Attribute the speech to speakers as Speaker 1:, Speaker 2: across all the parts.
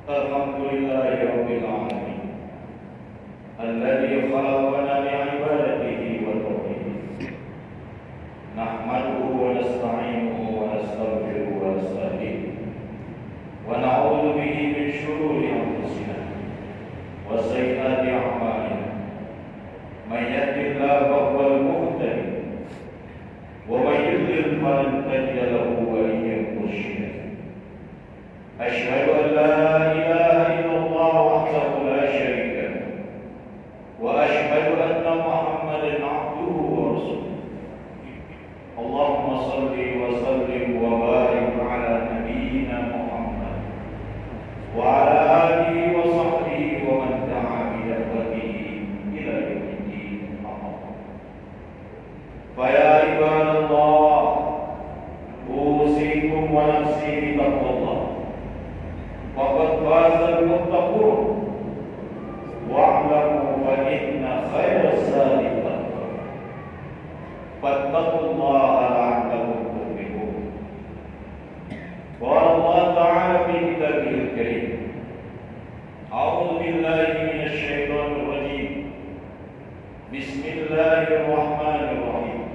Speaker 1: Alhamdulillahi Rabbil Alamin Alladhi khalaqana li'ibadatihi wa tauhidih. Nahmaduhu wa nasta'inuhu wa nastaghfiruhu wa nasta'dinuhu wa na'udzu bihi min shururi anfusina wa sayyiati a'malina. May yahdihillahu fahuwal muhtadi wa may yudlil falan tajida lahu waliyyan mursyida. Asyhadu an la ilaha illallah wahdahu la syarika lahu wa asyhadu anna Muhammadan 'abduhu wa rasuluh. Allahumma shalli wa sallim wa barik ala nabiyyina Muhammad wa ala alihi wa sahbihi wa man ta'a bi da'watihi ila yaumiddin. Fa ya ibadallah, usikum wa nafsi bi taqwallah. Faqad fazal muttaqun wa'lamu fa inna khairas zadi taqwa. Fattaqullaha la'allakum tuflihun. Qala Allah ta'ala fi kitabihil karim. A'udzu billahi minasy syaithanir rajim. Bismillahirrahmanirrahim.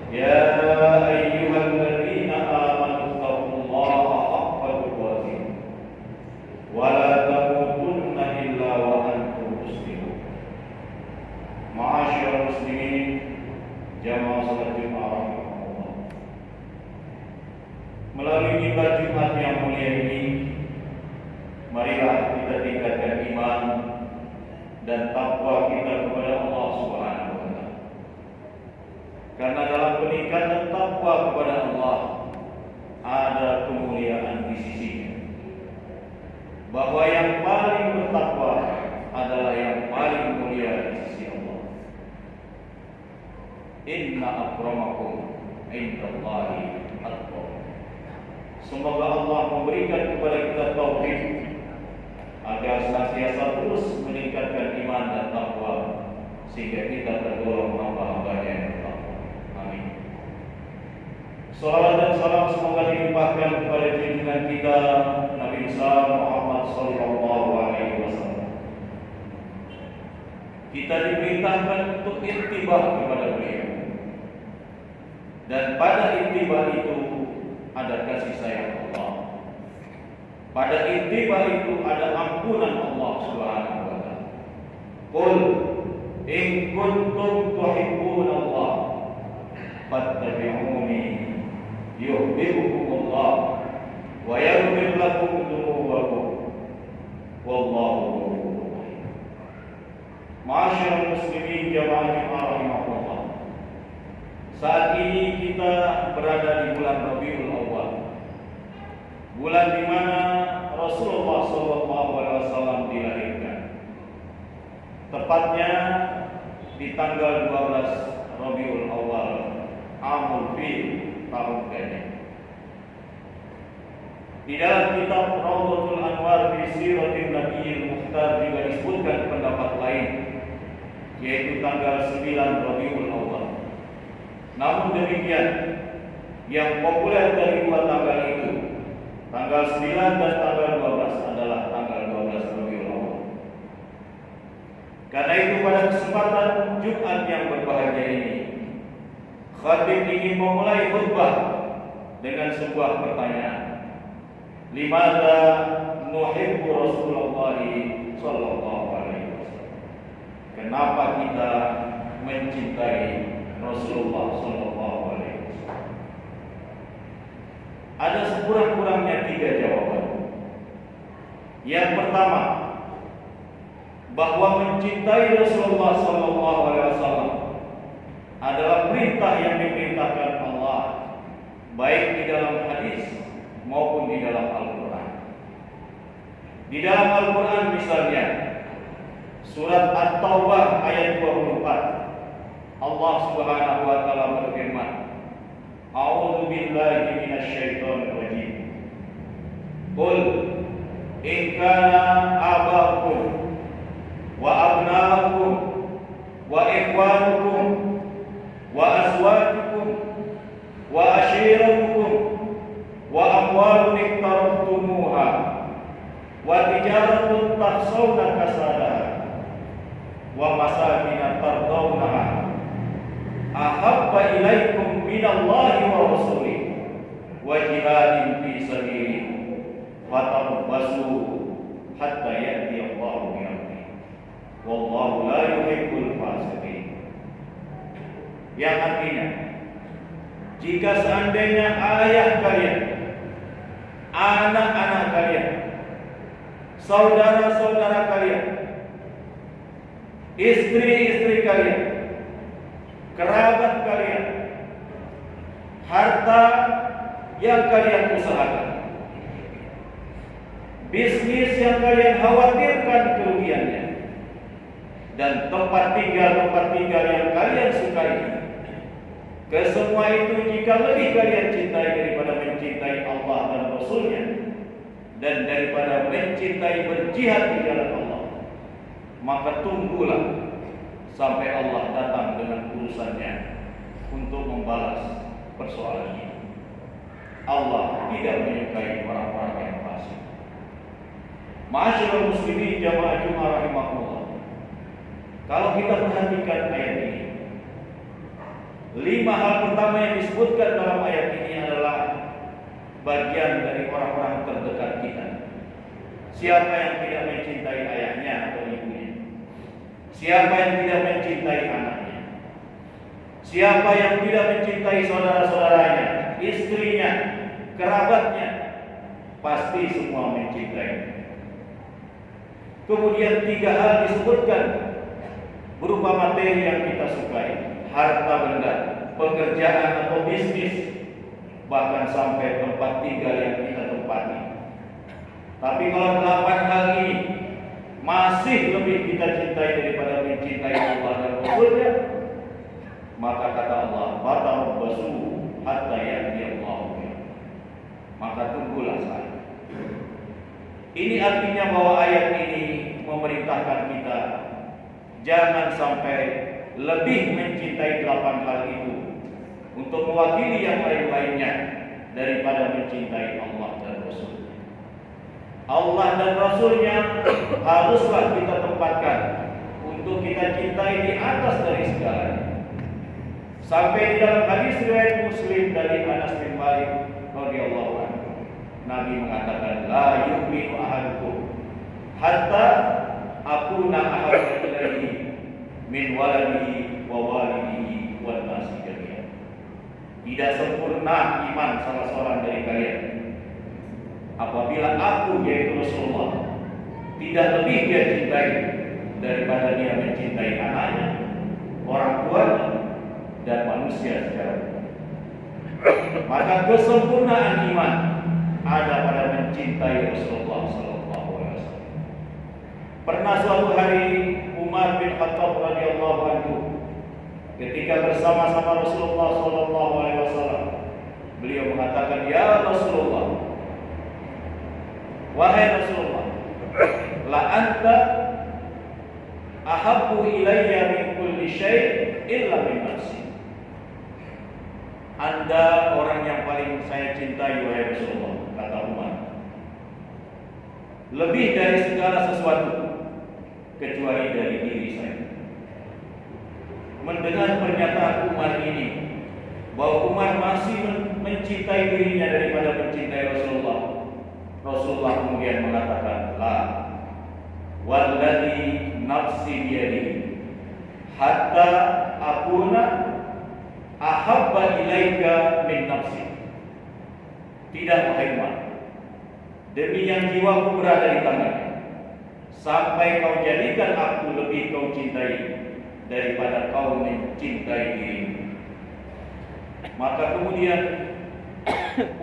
Speaker 1: Ya ayyuhalladzina amanu taqullaha haqqa tuqatih wa la tamutunna illa wa antum muslimun. Ma'asyiral muslimin, jamaah salat Jumat rahimahullah. Melalui mimbar Jumat yang mulia ini, marilah kita tingkatkan iman dan takwa kita kepada Allah Subhanahu wa taala. Karena dalam peningkatan takwa kepada Allah ada kemuliaan di sisinya. Bahwa yang paling bertakwa adalah yang paling mulia di sisi Allah. Inna akramakum indallahi atqakum. Semoga Allah memberikan kepada kita taufik agar senantiasa terus meningkatkan iman dan takwa sehingga kita tergolong hamba-hambanya yang bertakwa. Amin. Salawat dan salam semoga dilimpahkan kepada junjungan kita Nabi besar Muhammad sallallahu alaihi wasallam. Kita diperintahkan untuk ittibah kepada beliau. Dan pada ittibah itu ada kasih sayang Allah. Pada ittibah itu ada ampunan Allah Subhanahu wa taala. Qul in kuntum tuhibbuna Allah fattabi'uni yuhibbukumullah wa yaghfir lakum dzunubakum wallahu ghafurur rahim. Ma'asyiral muslimin jamaah rahimahullah. Saat ini kita berada di bulan Rabiul Awwal, bulan di mana Rasulullah SAW dilahirkan. Tepatnya di tanggal 12 Rabiul Awwal, Amul Fil, tahun gajah. Di dalam kitab Rawdatul Anwar fi Siratin Nabiyil Mukhtar juga disebutkan pendapat lain, yaitu tanggal 9 Rabiul Awwal. Namun demikian, yang populer dari dua tanggal itu, tanggal 9 dan tanggal 12 adalah tanggal 12 Rabiul Awwal. Karena itu pada kesempatan Jumat yang berbahagia ini, khatib ingin memulai khutbah dengan sebuah pertanyaan. Limadza nuhibbu Rasulullah sallallahu alaihi wasallam? Kenapa kita mencintai Rasulullah sallallahu alaihi wasallam? Ada sekurang-kurangnya 3 jawaban. Yang pertama, bahwa mencintai Rasulullah sallallahu alaihi wasallam adalah perintah yang diperintahkan Allah, baik di dalam hadis maupun di dalam Al-Quran. Di dalam Al-Quran misalnya, surat At-Taubah ayat 24, Allah Subhanahu wa taala berfirman, A'udzu billahi minasy syaithanir rajim. Qul in kana abakum wa abnaakum wa ikhwanukum wa azwajukum wa ashiratukum wa amwalun iqtaraftumuha wa tijaratun takhshawna kasadaha wa masakin tardawnaha ahabba ilaikum minallahi wa rasulihi wa jihadin fi sabilihi fatarabbasu hatta ya'ti Allahu bi amrihi wallahu la yuhibbul fasiqin. Yang artinya, jika seandainya ayah kalian, anak-anak kalian, saudara-saudara kalian, istri-istri kalian, kerabat kalian, harta yang kalian usahakan, bisnis yang kalian khawatirkan kerugiannya, dan tempat tinggal yang kalian sukai, kesemua itu jika lebih kalian cintai daripada mencintai Allah dan Rasulnya, dan daripada mencintai berjihad di jalan Allah, maka tunggulah sampai Allah datang dengan urusannya untuk membalas persoalan ini. Allah tidak menyukai orang-orang yang fasik. Ma'asyiral muslimin jamaah Jumat rahimahullah, kalau kita perhatikan ayat ini, 5 hal pertama yang disebutkan dalam ayat ini adalah bagian dari orang-orang terdekat kita. Siapa yang tidak mencintai ayahnya atau ibunya? Siapa yang tidak mencintai anaknya? Siapa yang tidak mencintai saudara-saudaranya, istrinya, kerabatnya? Pasti semua mencintai. Kemudian 3 hal disebutkan berupa materi yang kita sukai, harta benda, pekerjaan atau bisnis, bahkan sampai tempat tinggal yang kita tempati. Tapi kalau 8 hal ini masih lebih kita cintai daripada mencintai Allah dan Rasulnya, maka kata Allah, fatarabbasu hatta ya'ti Allahu. Maka tunggulah saya. Ini artinya bahwa ayat ini memerintahkan kita jangan sampai lebih mencintai 8 hal itu untuk mewakili yang lain-lainnya daripada mencintai Allah dan Rasul. Allah dan Rasulnya haruslah kita tempatkan untuk kita cintai di atas dari segalanya. Sampai di dalam hadis riwayat Muslim dari Anas bin Malik radhiyallahu anhu, Nabi mengatakan, la yu'minu ahadukum hatta akuna ahabba ilaihi min waladihi wa walidihi wan nasi jami'an. Tidak sempurna iman salah seorang dari kalian apabila aku, yaitu Rasulullah, tidak lebih dia cintai daripada dia mencintai anaknya, orang tuanya, dan manusia secara umum. Maka kesempurnaan iman ada pada mencintai Rasulullah sallallahu alaihi wasallam. Pernah suatu hari Umar bin Khattab radhiyallahu anhu ketika bersama-sama Rasulullah sallallahu alaihi wasallam, beliau mengatakan, "Ya Rasulullah, wahai Rasulullah, la anta ahabbu ilayya min kulli syai' illa min nafsi." Anda orang yang paling saya cintai, wahai Rasulullah, kata Umar, lebih dari segala sesuatu kecuali dari diri saya. Mendengar pernyataan Umar ini, bahwa Umar masih mencintai dirinya daripada mencintai Rasulullah, Rasulullah kemudian mengatakan, la walladzi nafsi biyadihi hatta akuna ahabba ilaika min nafsi. Tidak, wahai Umar, demi yang jiwaku berada di tangannya, sampai kau jadikan aku lebih kau cintai daripada kau mencintai dirimu. Maka kemudian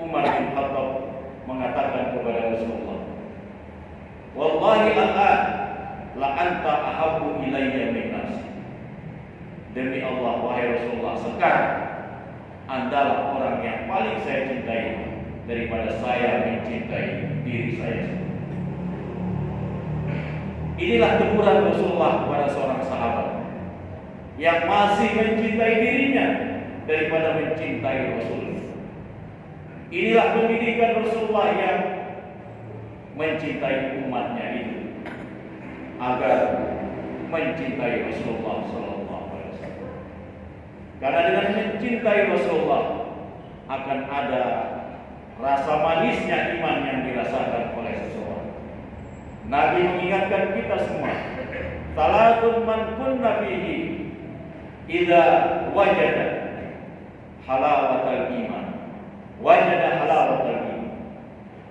Speaker 1: Umar bin Khattab mengatakan kepada Rasulullah, wallahi al'an la anta ahabbu ilayya min nafsi. Demi Allah, wahai Rasulullah, sekarang Andalah orang yang paling saya cintai daripada saya mencintai diri saya sendiri. Inilah teguran Rasulullah kepada seorang sahabat yang masih mencintai dirinya daripada mencintai Rasul. Inilah pendidikan Rasulullah yang mencintai umatnya itu agar mencintai Rasulullah Sallallahu Alaihi Wasallam. Karena dengan mencintai Rasulullah akan ada rasa manisnya iman yang dirasakan oleh seseorang. Nabi mengingatkan kita semua, salatun man kunna fihi idza wajada halawatal iman wajada halawatal iman.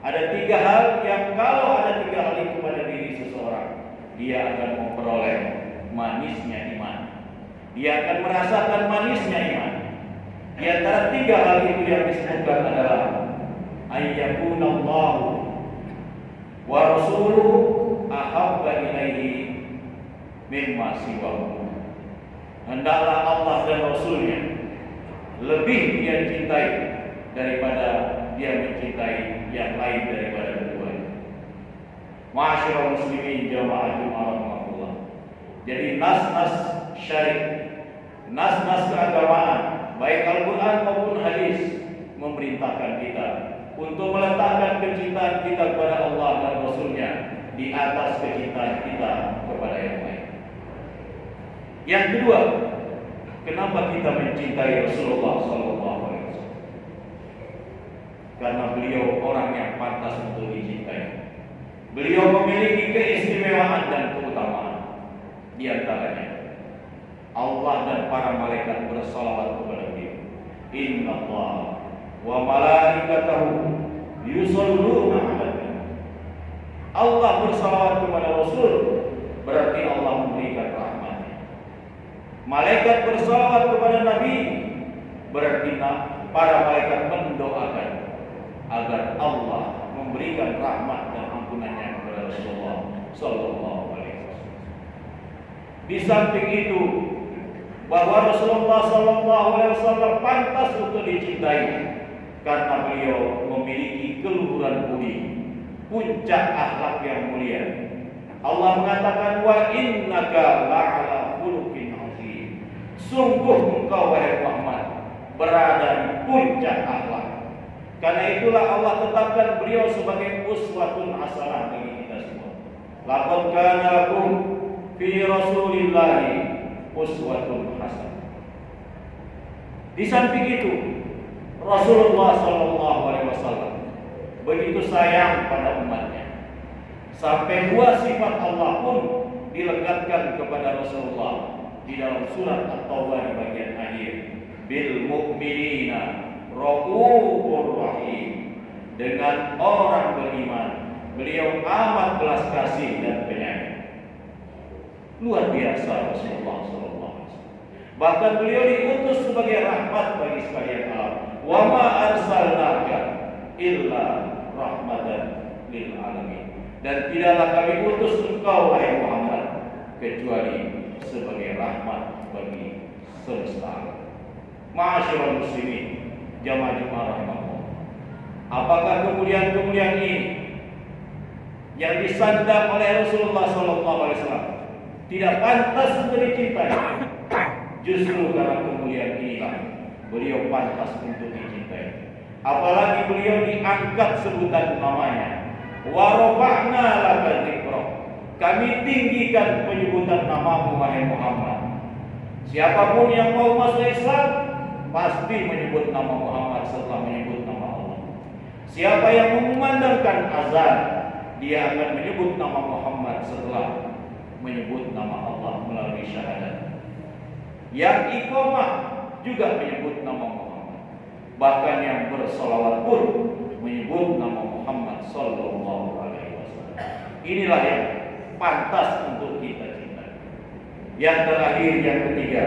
Speaker 1: Ada 3 hal yang kalau ada 3 hal itu pada diri seseorang, dia akan memperoleh manisnya iman. Dia akan merasakan manisnya iman. Di antara 3 hal itu yang disebutkan adalah ayyakunallahu wa rasuluhu ahabba ilaihi mimma siwahu. Hendaklah Allah dan Rasulnya lebih dia cintai daripada dia mencintai yang lain daripada keduanya. Ma'asyiral muslimin jamaah Jumat rahmatullah. Jadi nas-nas syar'i, nas-nas keagamaan, baik Al-Quran maupun hadis, memerintahkan kita untuk meletakkan kecintaan kita kepada Allah dan Rasulnya di atas kecintaan kita kepada yang lain. Yang kedua, kenapa kita mencintai Rasulullah Sallallahu Alaihi Wasallam? Karena beliau orang yang pantas untuk dicintai. Beliau memiliki keistimewaan dan keutamaan. Di antaranya, Allah dan para malaikat bersalawat kepada beliau. Inna Allah wa malaikatahu yusholluna 'alan nabi. Allah bersalawat kepada Rasul, berarti Allah memberikan rahmat. Malaikat bersalawat kepada Nabi, berarti para malaikat mendoakan agar Allah memberikan rahmat dan ampunannya kepada Rasulullah Sallallahu Alaihi Wasallam. Di samping itu, bahwa Rasulullah Sallallahu Alaihi Wasallam pantas untuk dicintai karena beliau memiliki keluhuran budi, puncak akhlak yang mulia. Allah mengatakan, wa innaka la'ala khuluqin azim. Sungguh engkau wahai Muhammad berada di puncak akhlak. Karena itulah Allah tetapkan beliau sebagai uswatun hasanah bagi kita semua. Laqad kana lakum fi Rasulillahi uswatun hasanah. Di samping itu, Rasulullah Sallallahu Alaihi Wasallam begitu sayang pada umatnya, sampai 2 sifat Allah pun dilekatkan kepada Rasulullah di dalam surat At-Taubah di bagian akhir. Bil mu'minina Raufur Rahim. Dengan orang beriman, beliau amat belas kasih dan penyayang. Luar biasa Rasulullah SAW. Bahkan beliau diutus sebagai rahmat bagi sekalian alam. Wa ma arsalnaka illa rahmatan lil alamin. Dan tidaklah kami utus engkau wahai Muhammad kecuali sebagai rahmat bagi semesta alam. Ma'asyiral muslimin jamaah Jumat rahmatullah. Apakah kemuliaan-kemuliaan ini yang disandang oleh Rasulullah Sallallahu Alaihi Wasallam tidak pantas untuk dicintai? Justru karena kemuliaan inilah beliau pantas untuk dicintai. Apalagi beliau diangkat sebutan namanya. Wa rafa'na laka dzikrak. Kami tinggikan penyebutan namamu wahai Muhammad. Siapapun yang mau masuk Islam pasti menyebut nama Muhammad setelah menyebut nama Allah. Siapa yang mengumandangkan azan, dia akan menyebut nama Muhammad setelah menyebut nama Allah melalui syahadat. Yang iqamah juga menyebut nama Muhammad. Bahkan yang bersolawat pun menyebut nama Muhammad Sallallahu Alaihi Wasallam. Inilah yang pantas untuk kita cintai. Yang terakhir, yang ketiga,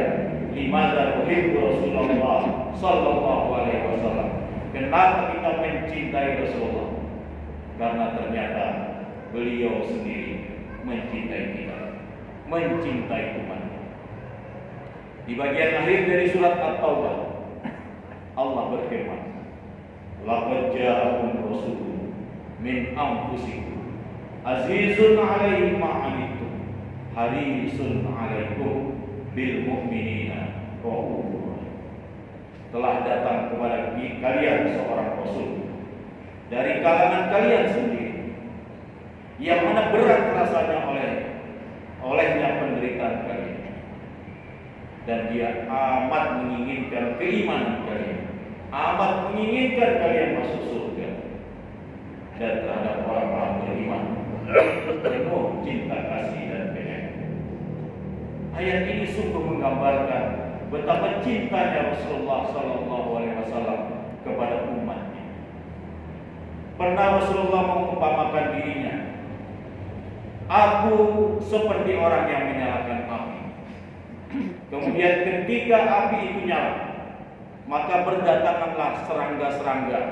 Speaker 1: limadza uhibbu Rasulullah Sallallahu Alaihi Wasallam. Kenapa kita mencintai Rasulullah? Karena ternyata beliau sendiri mencintai kita, mencintai umat. Di bagian akhir dari surat At-Taubah, Allah berfirman, laqad ja'akum rasulun min anfusikum azizun 'alaihi ma 'anittum harisun 'alaikum bil mu'minina raufur. Telah datang kepada kalian seorang rasul dari kalangan kalian sendiri, yang mana berat rasanya olehnya penderitaan kalian, dan dia amat menginginkan keimanan kalian, amat menginginkan kalian masuk surga. Dan terhadap orang-orang beriman penuh cinta kasih dan penyayang. Ayat ini sungguh menggambarkan betapa cintanya Rasulullah SAW kepada umatnya. Pernah Rasulullah mengumpamakan dirinya, aku seperti orang yang menyalakan api. Kemudian ketika api itu nyala, maka berdatanganlah serangga-serangga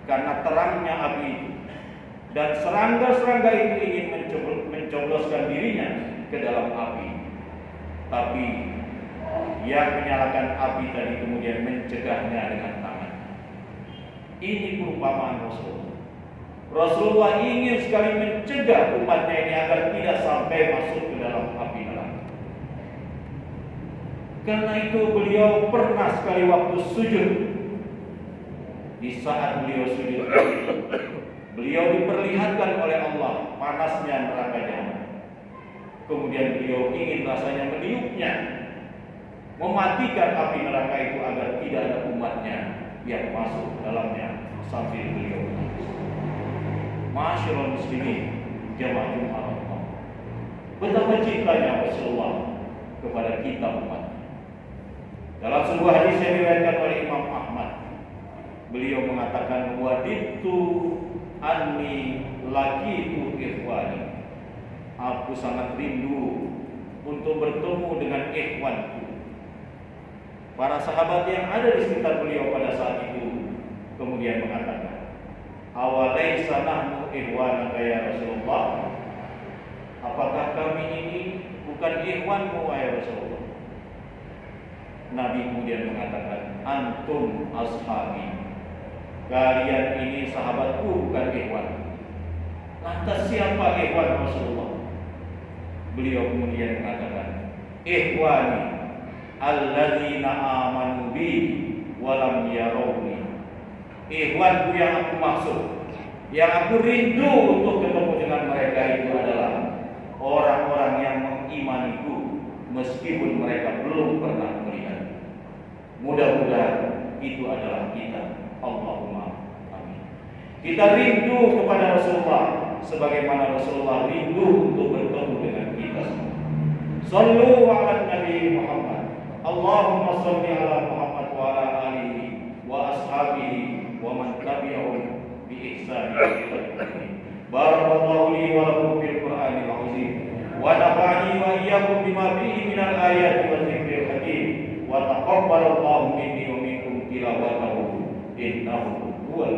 Speaker 1: karena terangnya api itu, dan serangga-serangga itu ingin mencobloskan dirinya ke dalam api, tapi yang menyalakan api tadi kemudian mencegahnya dengan tangan. Ini perumpamaan Rasulullah ingin sekali mencegah umatnya ini agar tidak sampai masuk ke dalam api neraka. Karena itu beliau pernah sekali waktu sujud, di saat beliau sujud, beliau diperlihatkan oleh Allah panasnya neraka jahanam. Kemudian beliau ingin rasanya meniupnya, mematikan api neraka itu agar tidak ada umatnya yang masuk ke dalamnya sambil beliau menangis. Masyarul muslimin, jamaah Jumat, betapa cintanya Rasulullah kepada kita umat. Dalam sebuah hadis yang diriwayatkan oleh Imam Ahmad, beliau mengatakan, waditu anni laqitu ikhwani. Aku sangat rindu untuk bertemu dengan ikhwanku. Para sahabat yang ada di sekitar beliau pada saat itu kemudian mengatakan, awalaisa nahnu ikhwanaka ya Rasulullah? Apakah kami ini bukan ikhwanmu ya Rasulullah? Nabi kemudian mengatakan, antum ashabi. Kalian ini sahabatku, bukan ikhwan. Lantas siapa ikhwan Rasulullah? Beliau kemudian mengatakan, ikhwani alladzina amanu bi walam yarawni. Ikhwanku yang aku maksud, yang aku rindu untuk ketemu dengan mereka itu adalah orang-orang yang mengimaniku meskipun mereka belum pernah melihat. Mudah-mudahan itu adalah kita. Allahumma amin. Kita rindu kepada Rasulullah sebagaimana Rasulullah rindu untuk bertemu dengan kita semua. Sallu ala Nabi Muhammad. Allahumma salli ala Muhammad wa ala alihi wa ashabihi wa man tabi'ahum bi ihsan ila yaumil. Barakallahu li wa lakum fil Qur'anil azim wa nafa'ani wa iyyakum bima fihi minal ayati wa dzikril hakim wa taqabbalallahu minni wa minkum tilawatahu innahu huwal